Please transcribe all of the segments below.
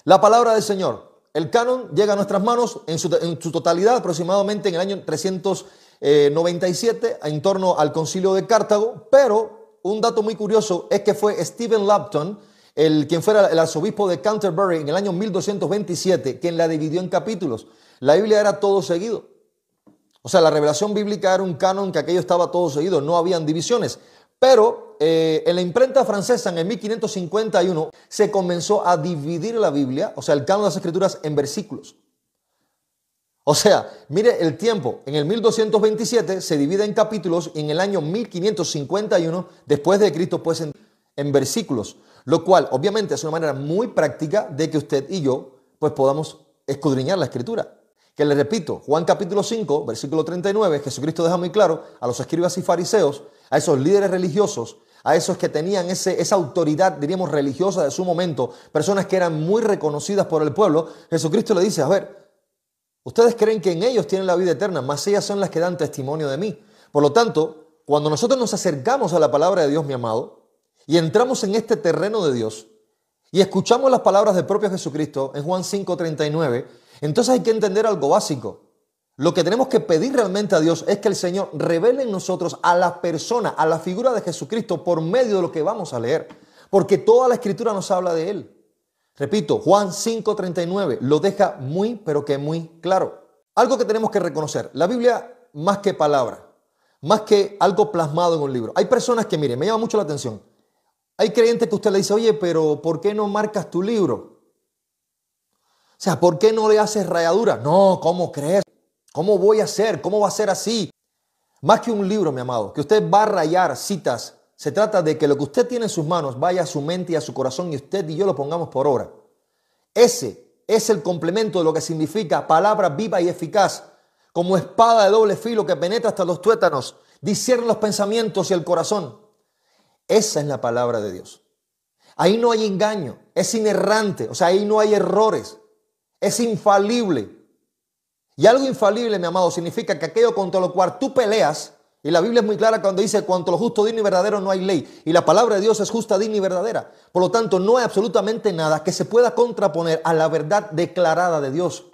La palabra del Señor. El canon llega a nuestras manos en su totalidad aproximadamente en el año 397 en torno al concilio de Cartago, pero un dato muy curioso es que fue Stephen Lapton, quien fuera el arzobispo de Canterbury en el año 1227, quien la dividió en capítulos. La Biblia era todo seguido. O sea, la revelación bíblica era un canon que aquello estaba todo seguido, no habían divisiones. Pero en la imprenta francesa en el 1551 se comenzó a dividir la Biblia, o sea, el canon de las Escrituras, en versículos. O sea, mire el tiempo, en el 1227 se divide en capítulos y en el año 1551 después de Cristo pues en versículos, lo cual obviamente es una manera muy práctica de que usted y yo pues podamos escudriñar la Escritura. Que le repito, Juan capítulo 5, versículo 39, Jesucristo deja muy claro a los escribas y fariseos, a esos líderes religiosos, a esos que tenían esa autoridad, diríamos, religiosa de su momento, personas que eran muy reconocidas por el pueblo. Jesucristo le dice, a ver, ustedes creen que en ellos tienen la vida eterna, mas ellas son las que dan testimonio de mí. Por lo tanto, cuando nosotros nos acercamos a la palabra de Dios, mi amado, y entramos en este terreno de Dios, y escuchamos las palabras del propio Jesucristo en Juan 5:39, entonces hay que entender algo básico. Lo que tenemos que pedir realmente a Dios es que el Señor revele en nosotros a la persona, a la figura de Jesucristo por medio de lo que vamos a leer. Porque toda la Escritura nos habla de Él. Repito, Juan 5:39 lo deja muy, pero que muy claro. Algo que tenemos que reconocer, la Biblia más que palabra, más que algo plasmado en un libro. Hay personas que, miren, me llama mucho la atención. Hay creyentes que usted le dice, oye, pero ¿por qué no marcas tu libro? O sea, ¿por qué no le haces rayadura? No, ¿cómo crees? ¿Cómo voy a hacer? ¿Cómo va a ser así? Más que un libro, mi amado, que usted va a rayar citas, se trata de que lo que usted tiene en sus manos vaya a su mente y a su corazón y usted y yo lo pongamos por obra. Ese es el complemento de lo que significa palabra viva y eficaz, como espada de doble filo que penetra hasta los tuétanos, discierne los pensamientos y el corazón. Esa es la palabra de Dios. Ahí no hay engaño, es inerrante, o sea, ahí no hay errores. Es infalible. Y algo infalible, mi amado, significa que aquello contra lo cual tú peleas, y la Biblia es muy clara cuando dice, cuanto lo justo, digno y verdadero no hay ley. Y la palabra de Dios es justa, digna y verdadera. Por lo tanto, no hay absolutamente nada que se pueda contraponer a la verdad declarada de Dios.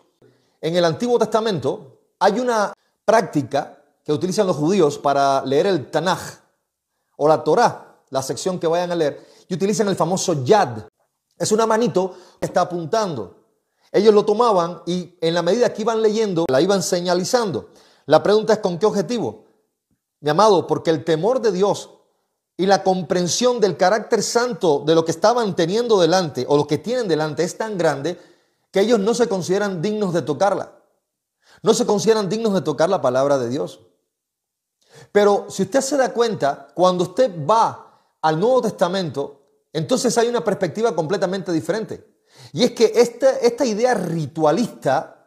En el Antiguo Testamento hay una práctica que utilizan los judíos para leer el Tanaj o la Torá, la sección que vayan a leer, y utilizan el famoso yad. Es una manito que está apuntando. Ellos lo tomaban y en la medida que iban leyendo, la iban señalizando. La pregunta es, ¿con qué objetivo? Mi amado, porque el temor de Dios y la comprensión del carácter santo de lo que estaban teniendo delante o lo que tienen delante es tan grande que ellos no se consideran dignos de tocarla. No se consideran dignos de tocar la palabra de Dios. Pero si usted se da cuenta, cuando usted va al Nuevo Testamento, entonces hay una perspectiva completamente diferente. Y es que esta idea ritualista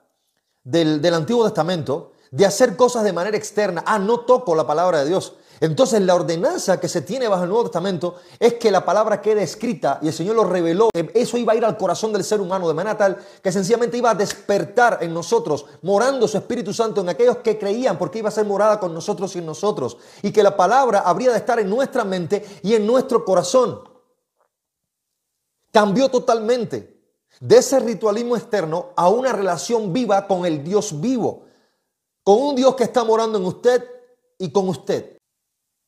del Antiguo Testamento, de hacer cosas de manera externa, no toco la palabra de Dios. Entonces la ordenanza que se tiene bajo el Nuevo Testamento es que la palabra quede escrita y el Señor lo reveló. Eso iba a ir al corazón del ser humano de manera tal que sencillamente iba a despertar en nosotros, morando su Espíritu Santo en aquellos que creían, porque iba a ser morada con nosotros y en nosotros. Y que la palabra habría de estar en nuestra mente y en nuestro corazón. Cambió totalmente de ese ritualismo externo a una relación viva con el Dios vivo, con un Dios que está morando en usted y con usted.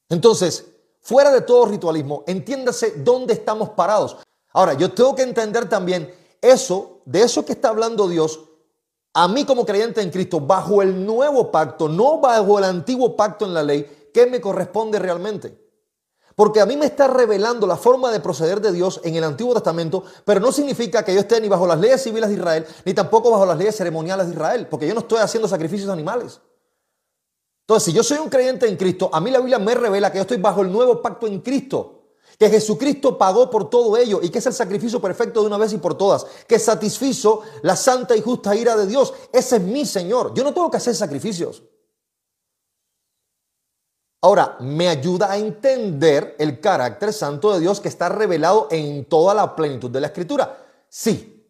Entonces, fuera de todo ritualismo, entiéndase dónde estamos parados. Ahora, yo tengo que entender también de eso que está hablando Dios, a mí como creyente en Cristo, bajo el nuevo pacto, no bajo el antiguo pacto en la ley, ¿qué me corresponde realmente? Porque a mí me está revelando la forma de proceder de Dios en el Antiguo Testamento, pero no significa que yo esté ni bajo las leyes civiles de Israel, ni tampoco bajo las leyes ceremoniales de Israel, porque yo no estoy haciendo sacrificios animales. Entonces, si yo soy un creyente en Cristo, a mí la Biblia me revela que yo estoy bajo el nuevo pacto en Cristo, que Jesucristo pagó por todo ello y que es el sacrificio perfecto de una vez y por todas, que satisfizo la santa y justa ira de Dios. Ese es mi Señor. Yo no tengo que hacer sacrificios. Ahora, me ayuda a entender el carácter santo de Dios que está revelado en toda la plenitud de la Escritura. Sí,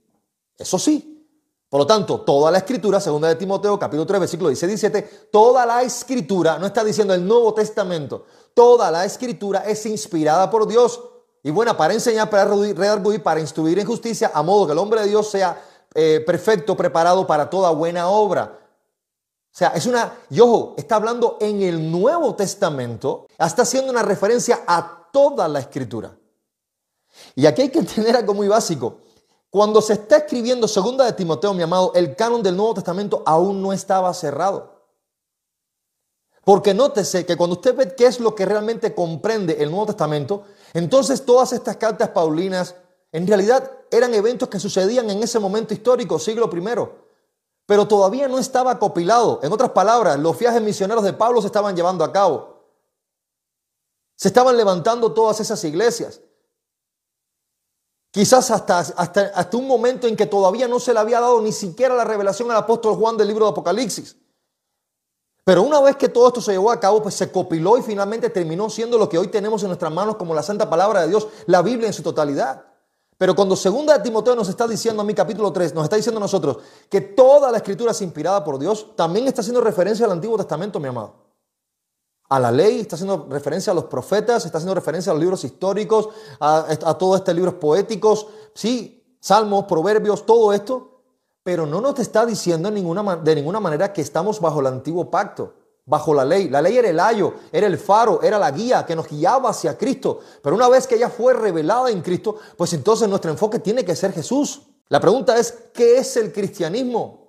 eso sí. Por lo tanto, toda la Escritura, 2 de Timoteo, capítulo 3, versículo 17, toda la Escritura, no está diciendo el Nuevo Testamento, toda la Escritura es inspirada por Dios. y buena para enseñar, para redarguir, para instruir en justicia, a modo que el hombre de Dios sea perfecto, preparado para toda buena obra. O sea, y ojo, está hablando en el Nuevo Testamento, está haciendo una referencia a toda la Escritura. Y aquí hay que entender algo muy básico. Cuando se está escribiendo Segunda de Timoteo, mi amado, el canon del Nuevo Testamento aún no estaba cerrado. Porque nótese que cuando usted ve qué es lo que realmente comprende el Nuevo Testamento, entonces todas estas cartas paulinas en realidad eran eventos que sucedían en ese momento histórico, siglo I, pero todavía no estaba compilado. En otras palabras, los viajes misioneros de Pablo se estaban llevando a cabo. Se estaban levantando todas esas iglesias. Quizás hasta un momento en que todavía no se le había dado ni siquiera la revelación al apóstol Juan del libro de Apocalipsis. Pero una vez que todo esto se llevó a cabo, pues se compiló y finalmente terminó siendo lo que hoy tenemos en nuestras manos como la Santa Palabra de Dios, la Biblia en su totalidad. Pero cuando Segunda de Timoteo nos está diciendo a mí, capítulo 3, nos está diciendo a nosotros que toda la Escritura es inspirada por Dios, también está haciendo referencia al Antiguo Testamento, mi amado. A la ley, está haciendo referencia a los profetas, está haciendo referencia a los libros históricos, a todos estos libros poéticos, sí, salmos, proverbios, todo esto, pero no nos está diciendo de ninguna manera que estamos bajo el antiguo pacto, bajo la ley. La ley era el ayo, era el faro, era la guía que nos guiaba hacia Cristo, pero una vez que ella fue revelada en Cristo, pues entonces nuestro enfoque tiene que ser Jesús. La pregunta es, ¿qué es el cristianismo?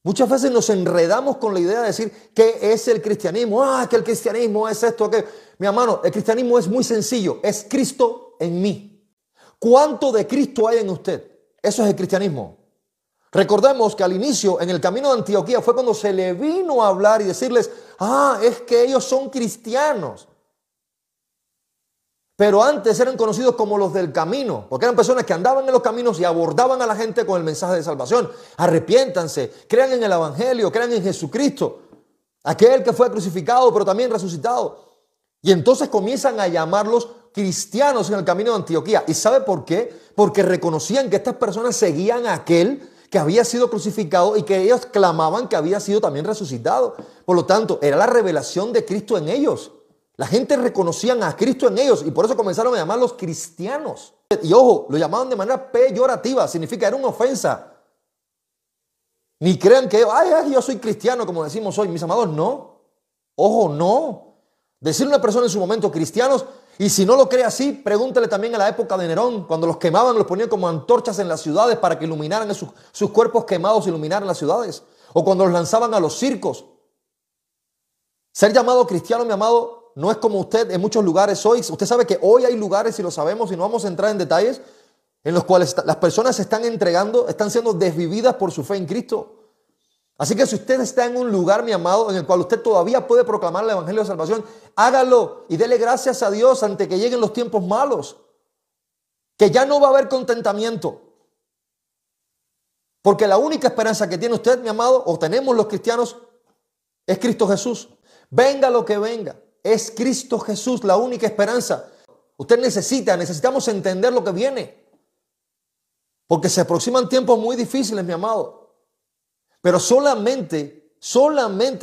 Muchas veces nos enredamos con la idea de decir, ¿qué es el cristianismo? Que el cristianismo es esto, que mi hermano, el cristianismo es muy sencillo, es Cristo en mí. ¿Cuánto de Cristo hay en usted? Eso es el cristianismo. Recordemos que al inicio, en el camino de Antioquía, fue cuando se le vino a hablar y decirles, es que ellos son cristianos. Pero antes eran conocidos como los del camino, porque eran personas que andaban en los caminos y abordaban a la gente con el mensaje de salvación. Arrepiéntanse, crean en el Evangelio, crean en Jesucristo, aquel que fue crucificado pero también resucitado. Y entonces comienzan a llamarlos cristianos en el camino de Antioquía. ¿Y sabe por qué? Porque reconocían que estas personas seguían a aquel que había sido crucificado y que ellos clamaban que había sido también resucitado. Por lo tanto, era la revelación de Cristo en ellos. La gente reconocían a Cristo en ellos y por eso comenzaron a llamarlos cristianos. Y ojo, lo llamaban de manera peyorativa, significa era una ofensa. Ni crean que yo soy cristiano como decimos hoy, mis amados, no. Ojo, no. Decirle a una persona en su momento cristianos, y si no lo cree así, pregúntale también a la época de Nerón, cuando los quemaban, los ponían como antorchas en las ciudades para que iluminaran sus cuerpos quemados, iluminaran las ciudades. O cuando los lanzaban a los circos. Ser llamado cristiano, mi amado, no es como usted en muchos lugares hoy. Usted sabe que hoy hay lugares, y lo sabemos, y no vamos a entrar en detalles, en los cuales las personas se están entregando, están siendo desvividas por su fe en Cristo. Así que si usted está en un lugar, mi amado, en el cual usted todavía puede proclamar el Evangelio de Salvación, hágalo y dele gracias a Dios ante que lleguen los tiempos malos. Que ya no va a haber contentamiento. Porque la única esperanza que tiene usted, mi amado, o tenemos los cristianos, es Cristo Jesús. Venga lo que venga. Es Cristo Jesús la única esperanza. Usted necesitamos entender lo que viene. Porque se aproximan tiempos muy difíciles, mi amado. Pero solamente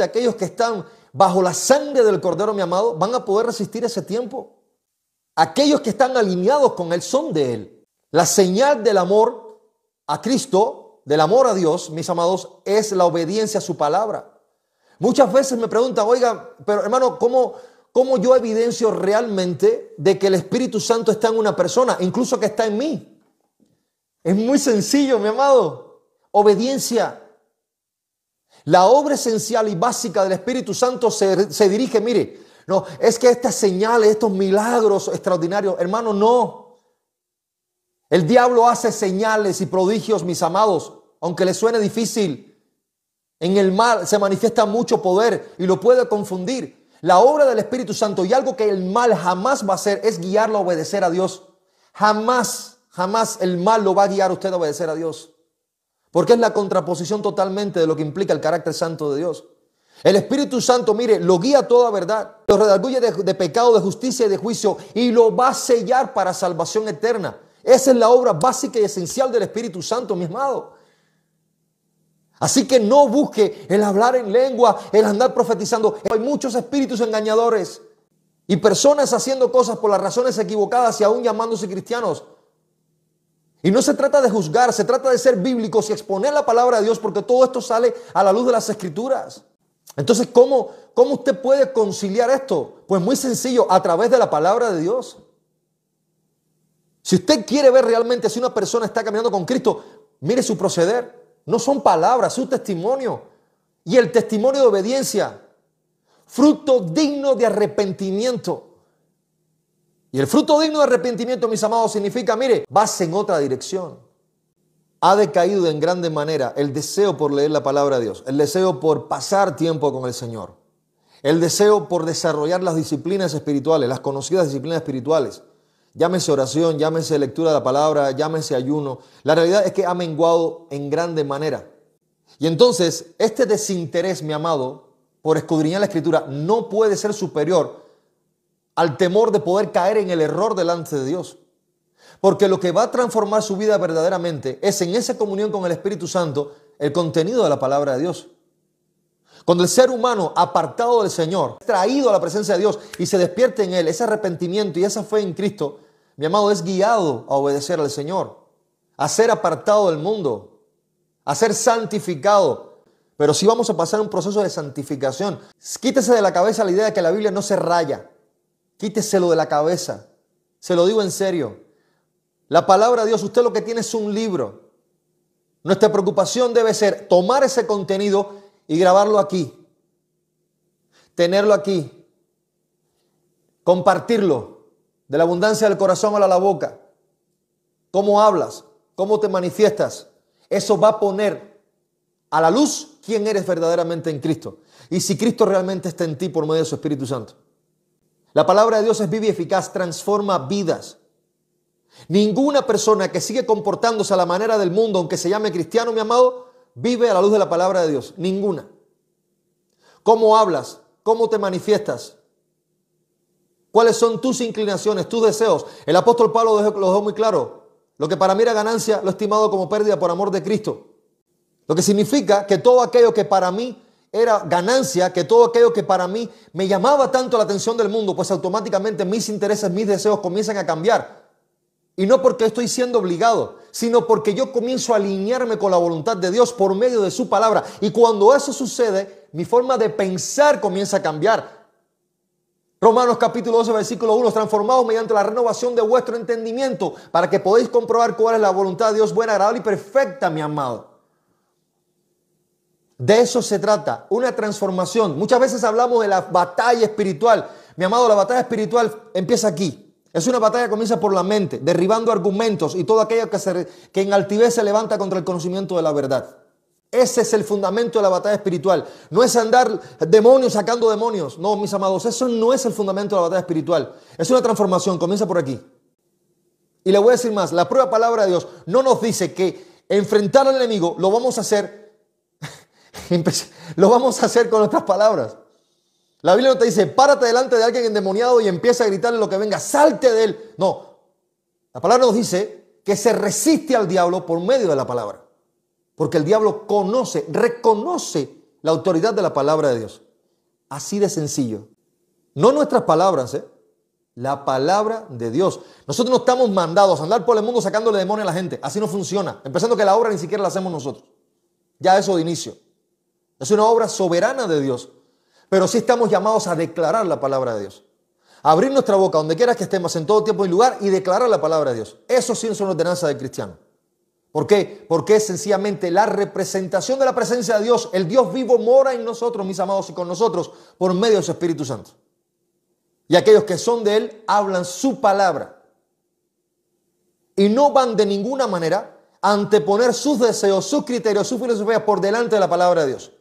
aquellos que están bajo la sangre del Cordero, mi amado, van a poder resistir ese tiempo. Aquellos que están alineados con Él son de Él. La señal del amor a Cristo, del amor a Dios, mis amados, es la obediencia a su palabra. Muchas veces me preguntan, oiga, pero hermano, ¿cómo yo evidencio realmente de que el Espíritu Santo está en una persona, incluso que está en mí? Es muy sencillo, mi amado. Obediencia. La obra esencial y básica del Espíritu Santo se dirige, mire, no, es que estas señales, estos milagros extraordinarios, hermano, no. El diablo hace señales y prodigios, mis amados, aunque les suene difícil. En el mal se manifiesta mucho poder y lo puede confundir. La obra del Espíritu Santo y algo que el mal jamás va a hacer es guiarlo a obedecer a Dios. Jamás el mal lo va a guiar a usted a obedecer a Dios. Porque es la contraposición totalmente de lo que implica el carácter santo de Dios. El Espíritu Santo, mire, lo guía a toda verdad, lo redarguye de pecado, de justicia y de juicio y lo va a sellar para salvación eterna. Esa es la obra básica y esencial del Espíritu Santo, mi amado. Así que no busque el hablar en lengua, el andar profetizando. Hay muchos espíritus engañadores. Y personas haciendo cosas por las razones equivocadas y aún llamándose cristianos. Y no se trata de juzgar, se trata de ser bíblicos y exponer la palabra de Dios, porque todo esto sale a la luz de las Escrituras. Entonces, ¿cómo usted puede conciliar esto? Pues muy sencillo, a través de la palabra de Dios. Si usted quiere ver realmente si una persona está caminando con Cristo, mire su proceder. No son palabras, su testimonio. Y el testimonio de obediencia, fruto digno de arrepentimiento. Y el fruto digno de arrepentimiento, mis amados, significa, mire, vas en otra dirección. Ha decaído en grande manera el deseo por leer la palabra de Dios, el deseo por pasar tiempo con el Señor, el deseo por desarrollar las disciplinas espirituales, las conocidas disciplinas espirituales. Llámese oración, llámese lectura de la palabra, llámese ayuno. La realidad es que ha menguado en grande manera. Y entonces, este desinterés, mi amado, por escudriñar la Escritura, no puede ser superior al temor de poder caer en el error delante de Dios. Porque lo que va a transformar su vida verdaderamente es en esa comunión con el Espíritu Santo, el contenido de la palabra de Dios. Cuando el ser humano, apartado del Señor, traído a la presencia de Dios y se despierte en Él, ese arrepentimiento y esa fe en Cristo, mi amado, es guiado a obedecer al Señor, a ser apartado del mundo, a ser santificado. Pero sí vamos a pasar un proceso de santificación. Quítese de la cabeza la idea de que la Biblia no se raya. Quíteselo de la cabeza. Se lo digo en serio. La palabra de Dios, usted lo que tiene es un libro. Nuestra preocupación debe ser tomar ese contenido y grabarlo aquí. Tenerlo aquí. Compartirlo. De la abundancia del corazón a la boca. Cómo hablas, cómo te manifiestas. Eso va a poner a la luz quién eres verdaderamente en Cristo. Y si Cristo realmente está en ti por medio de su Espíritu Santo. La palabra de Dios es viva y eficaz, transforma vidas. Ninguna persona que sigue comportándose a la manera del mundo, aunque se llame cristiano, mi amado, vive a la luz de la palabra de Dios. Ninguna. ¿Cómo hablas? ¿Cómo te manifiestas? ¿Cuáles son tus inclinaciones, tus deseos? El apóstol Pablo lo dejó muy claro. Lo que para mí era ganancia, lo he estimado como pérdida por amor de Cristo. Lo que significa que todo aquello que para mí era ganancia, que todo aquello que para mí me llamaba tanto la atención del mundo, pues automáticamente mis intereses, mis deseos comienzan a cambiar. Y no porque estoy siendo obligado, sino porque yo comienzo a alinearme con la voluntad de Dios por medio de su palabra. Y cuando eso sucede, mi forma de pensar comienza a cambiar. Romanos capítulo 12, versículo 1, transformados mediante la renovación de vuestro entendimiento, para que podáis comprobar cuál es la voluntad de Dios buena, agradable y perfecta, mi amado. De eso se trata, una transformación. Muchas veces hablamos de la batalla espiritual. Mi amado, la batalla espiritual empieza aquí. Es una batalla que comienza por la mente, derribando argumentos y todo aquello que en altivez se levanta contra el conocimiento de la verdad. Ese es el fundamento de la batalla espiritual. No es andar demonios sacando demonios. No, mis amados, eso no es el fundamento de la batalla espiritual. Es una transformación, comienza por aquí. Y le voy a decir más, la prueba palabra de Dios no nos dice que enfrentar al enemigo lo vamos a hacer con nuestras palabras. La Biblia no te dice, párate delante de alguien endemoniado y empieza a gritarle lo que venga, salte de él. No, la palabra nos dice que se resiste al diablo por medio de la palabra. Porque el diablo reconoce la autoridad de la palabra de Dios. Así de sencillo. No nuestras palabras, la palabra de Dios. Nosotros no estamos mandados a andar por el mundo sacándole demonios a la gente. Así no funciona. Empezando que la obra ni siquiera la hacemos nosotros. Ya eso de inicio. Es una obra soberana de Dios. Pero sí estamos llamados a declarar la palabra de Dios. A abrir nuestra boca donde quiera que estemos, en todo tiempo y lugar, y declarar la palabra de Dios. Eso sí es una ordenanza del cristiano. ¿Por qué? Porque es sencillamente la representación de la presencia de Dios. El Dios vivo mora en nosotros, mis amados, y con nosotros por medio de su Espíritu Santo. Y aquellos que son de Él hablan su palabra. Y no van de ninguna manera a anteponer sus deseos, sus criterios, su filosofía por delante de la palabra de Dios.